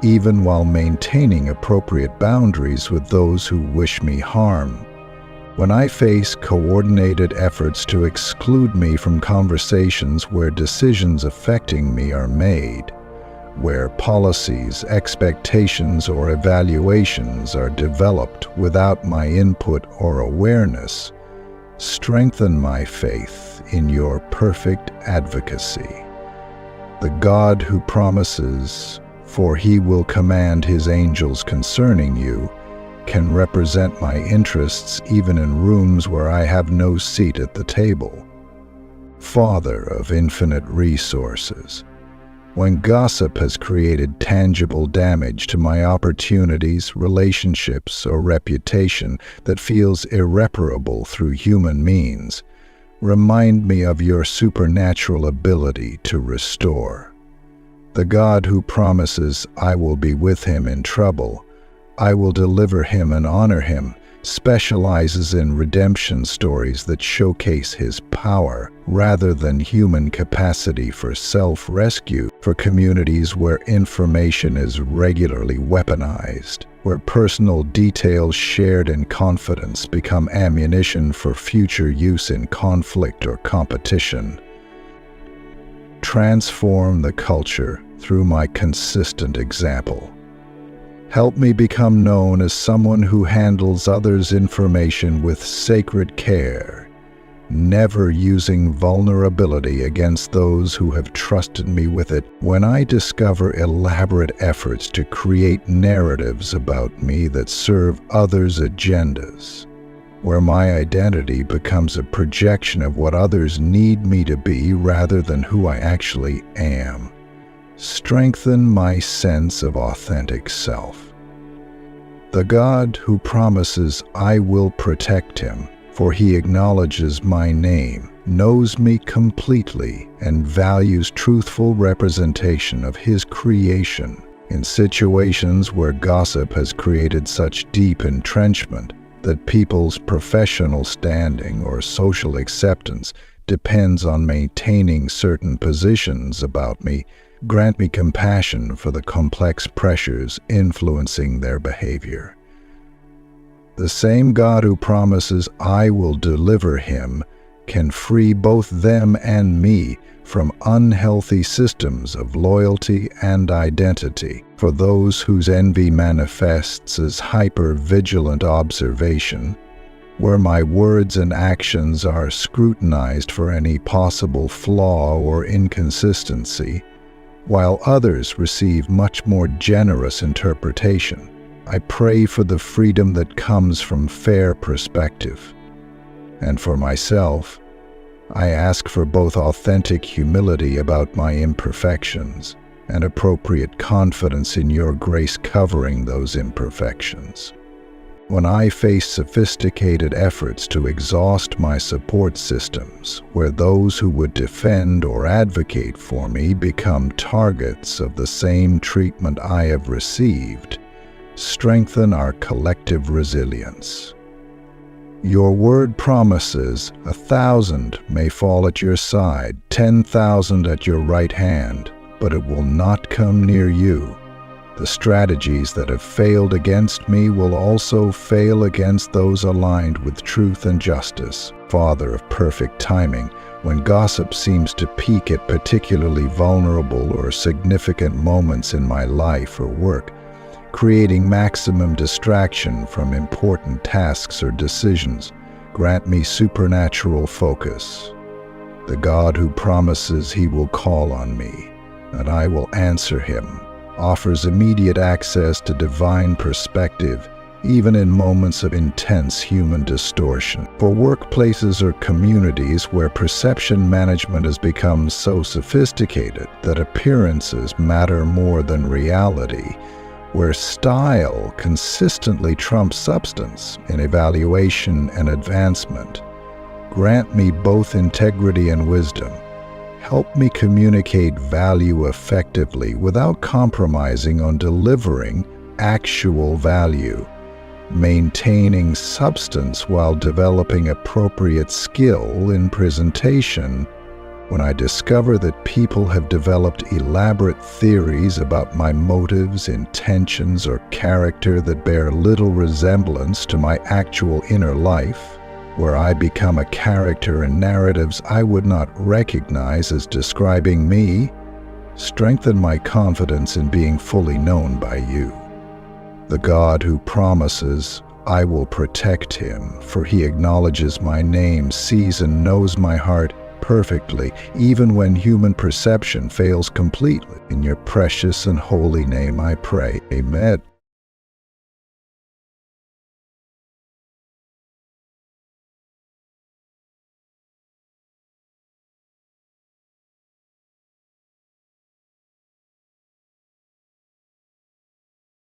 even while maintaining appropriate boundaries with those who wish me harm. When I face coordinated efforts to exclude me from conversations where decisions affecting me are made, where policies, expectations, or evaluations are developed without my input or awareness, strengthen my faith in your perfect advocacy. The God who promises, for he will command his angels concerning you, can represent my interests even in rooms where I have no seat at the table. Father of infinite resources, when gossip has created tangible damage to my opportunities, relationships, or reputation that feels irreparable through human means, remind me of your supernatural ability to restore. The God who promises I will be with him in trouble, I will deliver him and honor him, specializes in redemption stories that showcase his power rather than human capacity for self-rescue. For communities where information is regularly weaponized, where personal details shared in confidence become ammunition for future use in conflict or competition. Transform the culture through my consistent example. Help me become known as someone who handles others' information with sacred care, never using vulnerability against those who have trusted me with it. When I discover elaborate efforts to create narratives about me that serve others' agendas, where my identity becomes a projection of what others need me to be rather than who I actually am, strengthen my sense of authentic self. The God who promises I will protect him, for he acknowledges my name, knows me completely, and values truthful representation of his creation. In situations where gossip has created such deep entrenchment that people's professional standing or social acceptance depends on maintaining certain positions about me, grant me compassion for the complex pressures influencing their behavior. The same God who promises I will deliver him can free both them and me from unhealthy systems of loyalty and identity. For those whose envy manifests as hyper-vigilant observation, where my words and actions are scrutinized for any possible flaw or inconsistency, while others receive much more generous interpretation, I pray for the freedom that comes from fair perspective. And for myself, I ask for both authentic humility about my imperfections and appropriate confidence in your grace covering those imperfections. When I face sophisticated efforts to exhaust my support systems, where those who would defend or advocate for me become targets of the same treatment I have received, strengthen our collective resilience. Your word promises 1,000 may fall at your side, 10,000 at your right hand, but it will not come near you. The strategies that have failed against me will also fail against those aligned with truth and justice. Father of perfect timing, when gossip seems to peak at particularly vulnerable or significant moments in my life or work, creating maximum distraction from important tasks or decisions, grant me supernatural focus. The God who promises he will call on me, and I will answer him, offers immediate access to divine perspective, even in moments of intense human distortion. For workplaces or communities where perception management has become so sophisticated that appearances matter more than reality, where style consistently trumps substance in evaluation and advancement, grant me both integrity and wisdom. Help me communicate value effectively without compromising on delivering actual value, maintaining substance while developing appropriate skill in presentation. When I discover that people have developed elaborate theories about my motives, intentions, or character that bear little resemblance to my actual inner life, where I become a character in narratives I would not recognize as describing me, strengthen my confidence in being fully known by you. The God who promises, I will protect him, for he acknowledges my name, sees and knows my heart perfectly, even when human perception fails completely. In your precious and holy name I pray. Amen.